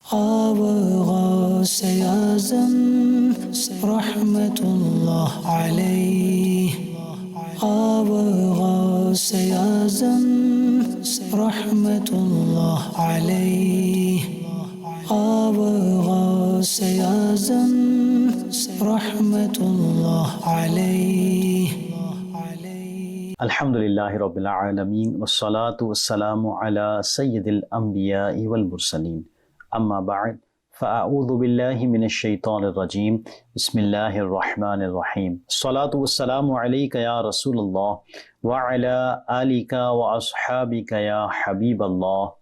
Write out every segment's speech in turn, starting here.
Ghaus-e-Azam rahmatullah alayh. Ghaus-e-Azam rahmatullah alayh. Ghaus-e-Azam rahmatullah alayh. Alhamdulillahi Rabbil Alameen wassalatu wassalamu ala Sayyidil Anbiya'i wal Mursaleen. Amma ba'd, fa'a'udhu billahi minash shaitanir rajim. Bismillahir Rahmanir Rahim. Salatu wassalamu alayka ya Rasulullah wa ala alika wa ashabika ya Habiballah.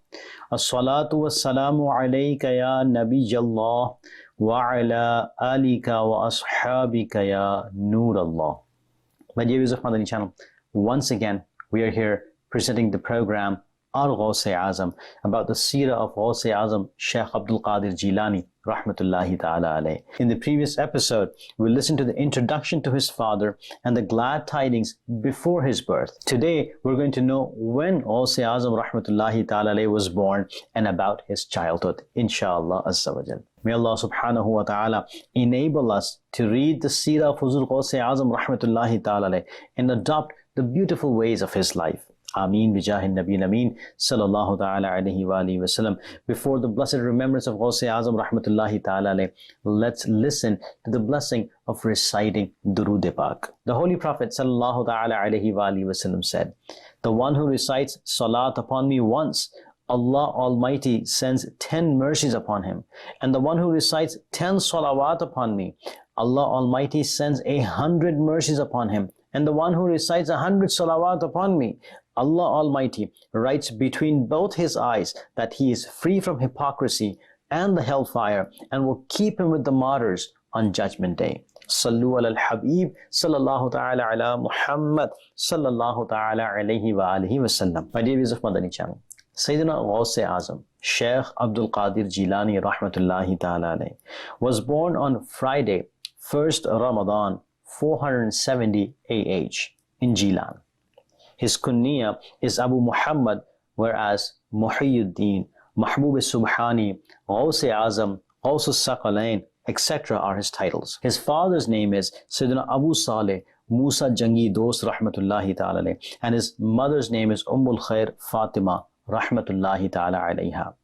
As-salatu wassalamu alayka ya Nabiyallah wa ala alika wa ashabika ya Nurallah. My dear viewers of Madani Channel, once again, we are here presenting the program Ghaus-e-Azam about the seerah of Ghaus-e-Azam, Sheikh Abdul Qadir Jilani, rahmatullahi ta'ala alayh. In the previous episode, we listened to the introduction to his father and the glad tidings before his birth. Today, we're going to know when Ghaus-e-Azam, rahmatullahi ta'ala alayh, was born and about his childhood, inshallah azza wa jal. May Allah subhanahu wa ta'ala enable us to read the seerah of Huzur Ghaus-e-Azam, rahmatullahi ta'ala alayh, and adopt the beautiful ways of his life. Ameen bijahin Nabiyyin Ameen sallallahu ta'ala alayhi wa alihi wa sallam. Before the blessed remembrance of Ghaus-e-Azam rahmatullahi ta'ala alayhi, let's listen to the blessing of reciting Durood Pak. The Holy Prophet sallallahu ta'ala alayhi wa alihi wa sallam said, "The one who recites salat upon me once, Allah Almighty sends 10 mercies upon him. And the one who recites 10 salawat upon me, Allah Almighty sends 100 mercies upon him. And the one who recites 100 salawat upon me, Allah Almighty writes between both his eyes that he is free from hypocrisy and the hellfire and will keep him with the martyrs on Judgment Day." Sallu ala al-Habib sallallahu ta'ala ala Muhammad sallallahu ta'ala alayhi wa alihi wa sallam. My dear viewers of Madani Channel, Sayyidina Ghaus-e-Azam, Sheikh Abdul Qadir Jilani rahmatullahi ta'ala alayh, was born on Friday, 1st Ramadan, 470 AH in Jilan. His kunya is Abu Muhammad, whereas Muhyiddin, Mahbub Subhani, Ghaus-e-Azam, Ghaus-e-Saqalain, etc. are his titles. His father's name is Sayyidina Abu Saleh Musa Jangi Dost rahmatullahi ta'ala alayh, and his mother's name is Ummul Khair Fatima rahmatullahi ta'ala alayha.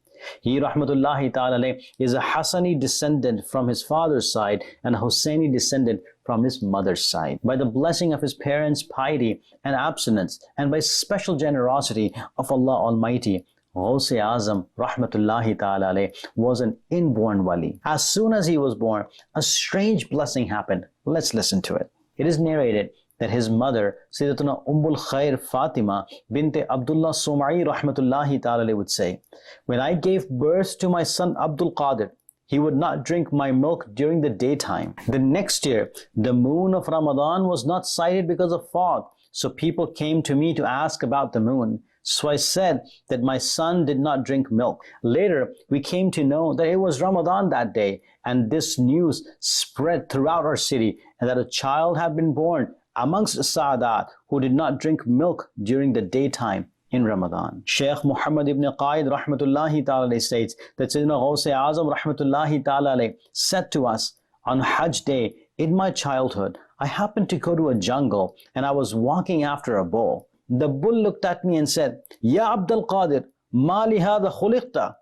He rahmatullahi ta'ala alayh is a Hassani descendant from his father's side and a Husseini descendant from his mother's side. By the blessing of his parents' piety and abstinence, and by special generosity of Allah Almighty, Ghaus-e-Azam rahmatullahi ta'ala alayh was an inborn wali. As soon as he was born, a strange blessing happened. Let's listen to it. It is narrated that his mother, Sayyidatuna Ummul Khair Fatima bint Abdullah Sumai rahmatullahi ta'ala alayh would say, "When I gave birth to my son Abdul Qadir, he would not drink my milk during the daytime. The next year, the moon of Ramadan was not sighted because of fog, so people came to me to ask about the moon. So I said that my son did not drink milk. Later, we came to know that it was Ramadan that day, and this news spread throughout our city, and that a child had been born amongst Sa'adat who did not drink milk during the daytime in Ramadan." Sheikh Muhammad ibn Qaid rahmatullahi ta'ala states that Sayyidina Ghaus-e-Azam rahmatullahi ta'ala said to us, "On Hajj day, in my childhood, I happened to go to a jungle and I was walking after a bull. The bull looked at me and said, 'Ya Abdul Qadir, ma li hadha khuliqta?'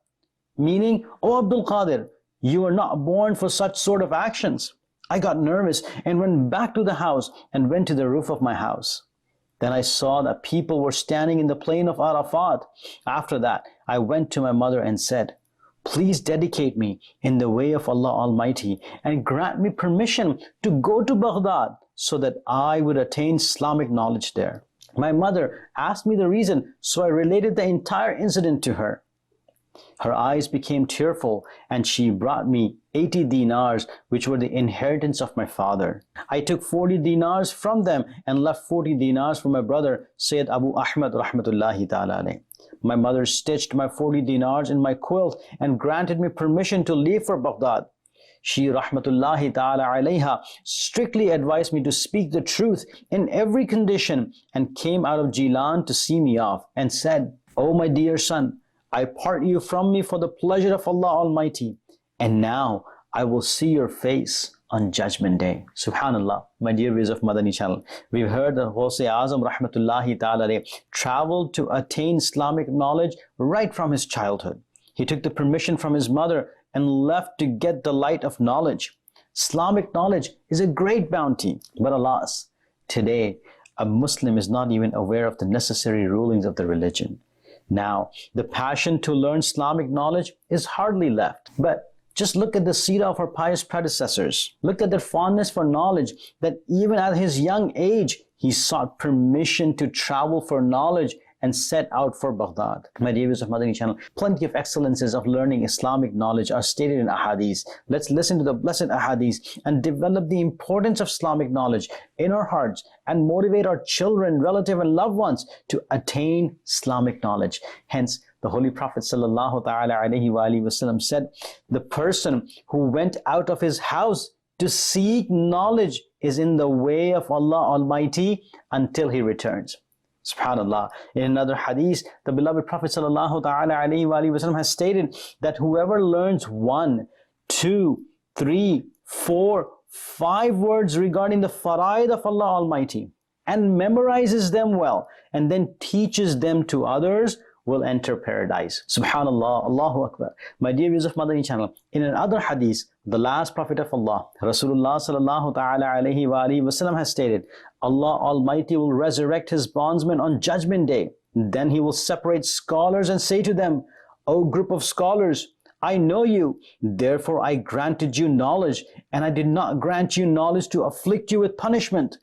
Meaning, 'Oh Abdul Qadir, you are not born for such sort of actions.' I got nervous and went back to the house and went to the roof of my house. Then I saw that people were standing in the plain of Arafat. After that, I went to my mother and said, 'Please dedicate me in the way of Allah Almighty and grant me permission to go to Baghdad so that I would attain Islamic knowledge there.' My mother asked me the reason, so I related the entire incident to her. Her eyes became tearful, and she brought me 80 dinars, which were the inheritance of my father. I took 40 dinars from them and left 40 dinars for my brother, Sayyid Abu Ahmad rahmatullahi ta'ala alayh. My mother stitched my 40 dinars in my quilt and granted me permission to leave for Baghdad. She rahmatullahi ta'ala alayha strictly advised me to speak the truth in every condition and came out of Jilan to see me off and said, "Oh my dear son, I part you from me for the pleasure of Allah Almighty, and now I will see your face on Judgment Day. Subhanallah, my dear viewers of Madani Channel, we've heard that Ghaus-e-Azam rahmatullahi ta'ala traveled to attain Islamic knowledge right from his childhood. He took the permission from his mother and left to get the light of knowledge. Islamic knowledge is a great bounty, but alas, today a Muslim is not even aware of the necessary rulings of the religion. Now, the passion to learn Islamic knowledge is hardly left, but just look at the seerah of our pious predecessors. Look at their fondness for knowledge, that even at his young age, he sought permission to travel for knowledge and set out for Baghdad. My dear viewers of Madani Channel, plenty of excellences of learning Islamic knowledge are stated in ahadith. Let's listen to the blessed ahadith and develop the importance of Islamic knowledge in our hearts and motivate our children, relatives, and loved ones to attain Islamic knowledge. Hence, the Holy Prophet ﷺ said, the person who went out of his house to seek knowledge is in the way of Allah Almighty until he returns. Subhanallah. In another hadith, the beloved Prophet ﷺ has stated that whoever learns 1, 2, 3, 4, 5 words regarding the faraid of Allah Almighty and memorizes them well and then teaches them to others will enter paradise. Subhanallah, Allahu Akbar. My dear viewers of Madani Channel, in another hadith, the last Prophet of Allah, Rasulullah sallallahu ta'ala alayhi wa alihi wasallam has stated, Allah Almighty will resurrect His bondsmen on Judgment Day. Then He will separate scholars and say to them, O group of scholars, I know you, therefore I granted you knowledge, and I did not grant you knowledge to afflict you with punishment.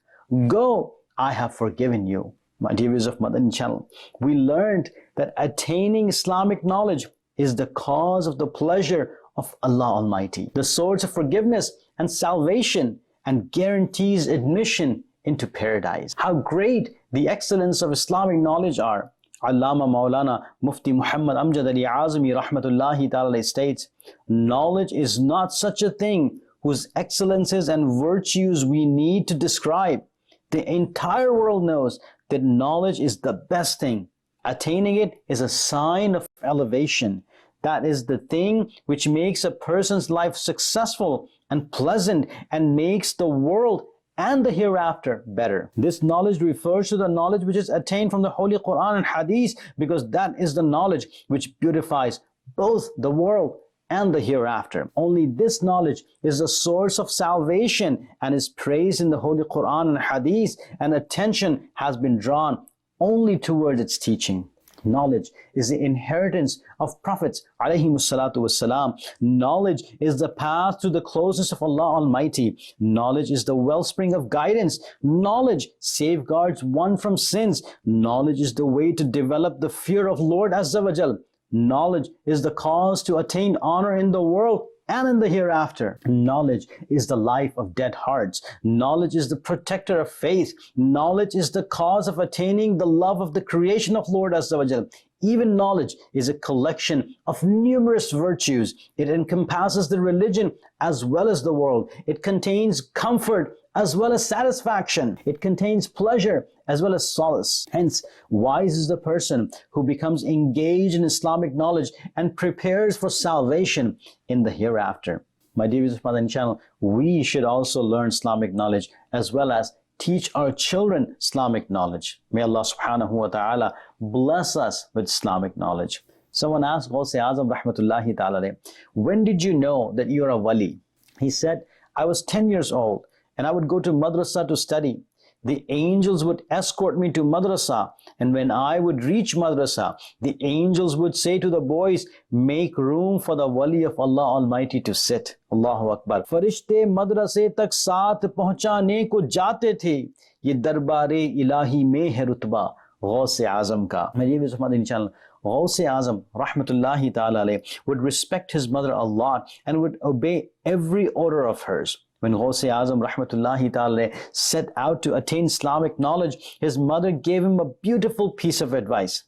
Go, I have forgiven you. My dear viewers of Madani Channel, we learned that attaining Islamic knowledge is the cause of the pleasure of Allah Almighty, the source of forgiveness and salvation, and guarantees admission into paradise. How great the excellence of Islamic knowledge are. Allama Maulana Mufti Muhammad Amjad Ali Azmi rahmatullahi ta'ala states, knowledge is not such a thing whose excellences and virtues we need to describe. The entire world knows that knowledge is the best thing. Attaining it is a sign of elevation. That is the thing which makes a person's life successful and pleasant and makes the world and the hereafter better. This knowledge refers to the knowledge which is attained from the Holy Quran and Hadith, because that is the knowledge which beautifies both the world and the hereafter. Only this knowledge is the source of salvation and is praised in the Holy Quran and Hadith, and attention has been drawn only towards its teaching. Knowledge is the inheritance of prophets alayhimussalatu wassalam. Knowledge is the path to the closeness of Allah Almighty. Knowledge is the wellspring of guidance. Knowledge safeguards one from sins. Knowledge is the way to develop the fear of Lord Azza wa Jal. Knowledge is the cause to attain honor in the world and in the hereafter. Knowledge is the life of dead hearts. Knowledge is the protector of faith. Knowledge is the cause of attaining the love of the creation of Lord Azza wa Jal. Even knowledge is a collection of numerous virtues. It encompasses the religion as well as the world. It contains comfort as well as satisfaction. It contains pleasure as well as solace. Hence, wise is the person who becomes engaged in Islamic knowledge and prepares for salvation in the hereafter. My dear viewers of Madani Channel, we should also learn Islamic knowledge as well as teach our children Islamic knowledge. May Allah subhanahu wa ta'ala bless us with Islamic knowledge. Someone asked Ghaus-e-Azam rahmatullahi ta'ala, when did you know that you are a wali? He said, I was 10 years old and I would go to madrasa to study. The angels would escort me to madrasa, and when I would reach madrasa, the angels would say to the boys, make room for the wali of Allah Almighty to sit. Allahu Akbar. Farishte madrase tak saath pahunchane ko jate the. Ye darbare ilahi mein hai rutba Ghaus-e-Azam ka. My dear viewers of Madani Channel, Ghaus-e-Azam rahmatullahi ta'ala would respect his mother a lot and would obey every order of hers. When Ghaus-e-Azam rahmatullahi ta'ala set out to attain Islamic knowledge, his mother gave him a beautiful piece of advice.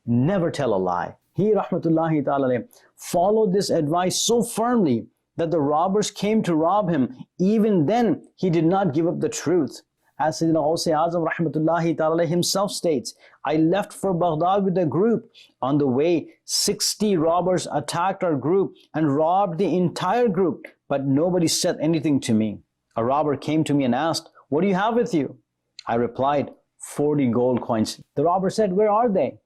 Never tell a lie. He rahmatullahi ta'ala followed this advice so firmly that the robbers came to rob him. Even then, he did not give up the truth. As Sayyidina Ghaus-e-Azam rahmatullahi ta'ala himself states, I left for Baghdad with a group. On the way, 60 robbers attacked our group and robbed the entire group, but nobody said anything to me. A robber came to me and asked, what do you have with you? I replied, 40 gold coins. The robber said, where are they?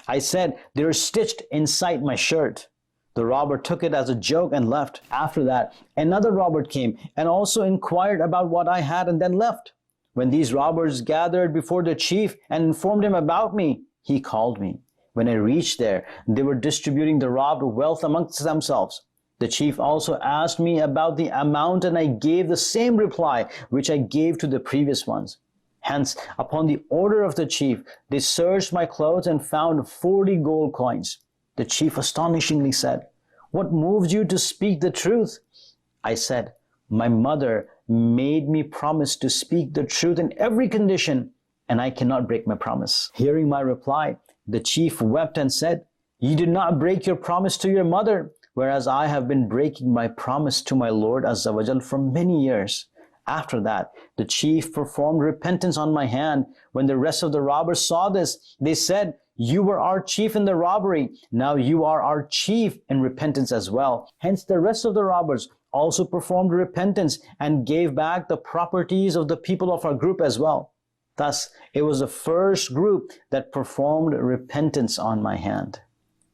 I said, they're stitched inside my shirt. The robber took it as a joke and left. After that, another robber came and also inquired about what I had and then left. When these robbers gathered before the chief and informed him about me, he called me. When I reached there, they were distributing the robbed wealth amongst themselves. The chief also asked me about the amount and I gave the same reply which I gave to the previous ones. Hence, upon the order of the chief, they searched my clothes and found 40 gold coins. The chief astonishingly said, what moved you to speak the truth? I said, my mother made me promise to speak the truth in every condition, and I cannot break my promise. Hearing my reply, the chief wept and said, you did not break your promise to your mother, whereas I have been breaking my promise to my Lord Azza wa Jal for many years. After that, the chief performed repentance on my hand. When the rest of the robbers saw this, they said, you were our chief in the robbery. Now you are our chief in repentance as well. Hence the rest of the robbers also performed repentance and gave back the properties of the people of our group as well. Thus, it was the first group that performed repentance on my hand.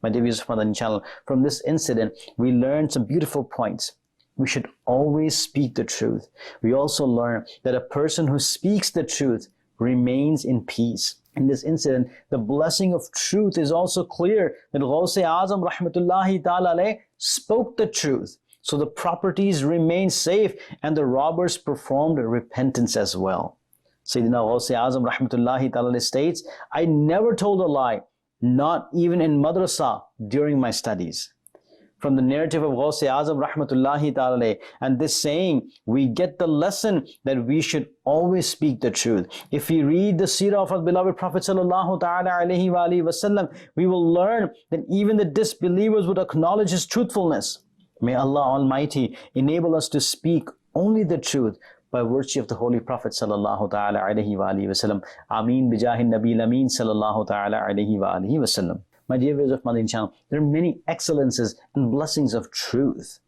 My dear viewers of Madani Channel, from this incident, we learned some beautiful points. We should always speak the truth. We also learn that a person who speaks the truth remains in peace. In this incident, the blessing of truth is also clear that Ghaus-e-Azam rahmatullahi ta'ala spoke the truth. So the properties remained safe and the robbers performed repentance as well. Sayyidina Ghaus-e-Azam rahmatullahi ta'ala states, I never told a lie, not even in madrasa during my studies. From the narrative of Ghaus-e-Azam rahmatullahi ta'ala and this saying, we get the lesson that we should always speak the truth. If we read the seerah of our beloved Prophet sallallahu ta'ala alayhi wa alihi wasallam, we will learn that even the disbelievers would acknowledge his truthfulness. May Allah Almighty enable us to speak only the truth by virtue of the Holy Prophet sallallahu ta'ala alayhi wa alihi wasallam. Ameen bijahi nabil ameen sallallahu ta'ala alayhi wa alihi wasallam. My dear viewers of Madani Channel, there are many excellences and blessings of truth.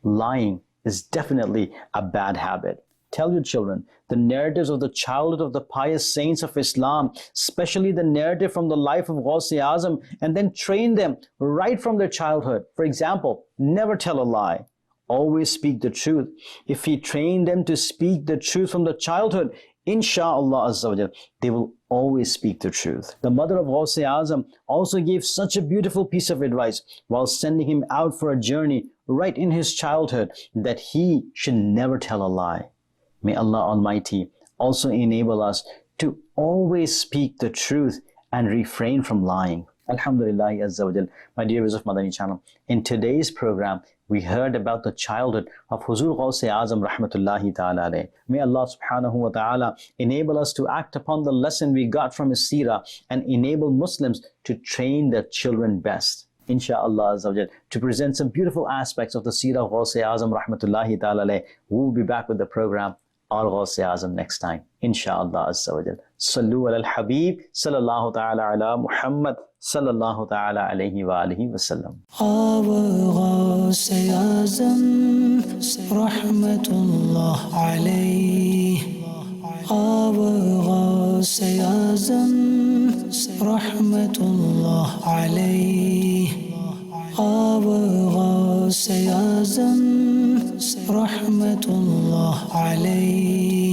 Lying is definitely a bad habit. Tell your children the narratives of the childhood of the pious saints of Islam, especially the narrative from the life of Ghaus-e-Azam, and then train them right from their childhood. For example, never tell a lie. Always speak the truth. If we train them to speak the truth from the childhood, Insha'Allah Azza wa Jal, they will always speak the truth. The mother of Ghaus-e-Azam also gave such a beautiful piece of advice while sending him out for a journey right in his childhood that he should never tell a lie. May Allah Almighty also enable us to always speak the truth and refrain from lying. Alhamdulillah Azza wa Jal. My dear viewers of Madani Channel, in today's program, we heard about the childhood of Huzur Ghaus-e-Azam rahmatullahi ta'ala alayh. May Allah subhanahu wa ta'ala enable us to act upon the lesson we got from his seerah and enable Muslims to train their children best. Insha'Allah Azza wa Jal, to present some beautiful aspects of the seerah of Ghaus-e-Azam rahmatullahi ta'ala alayh. We'll be back with the program Al Ghaus-e-Azam next time. Insha'Allah Azza wa Jal. Sallu ala al-Habib sallallahu ta'ala ala Muhammad sallallahu ta'ala alayhi wa alihi wa sallam. Ghaus-e-Azam rahmatullah alayh. Ghaus-e-Azam rahmatullah alayh. Ghaus-e-Azam rahmatullah alayh.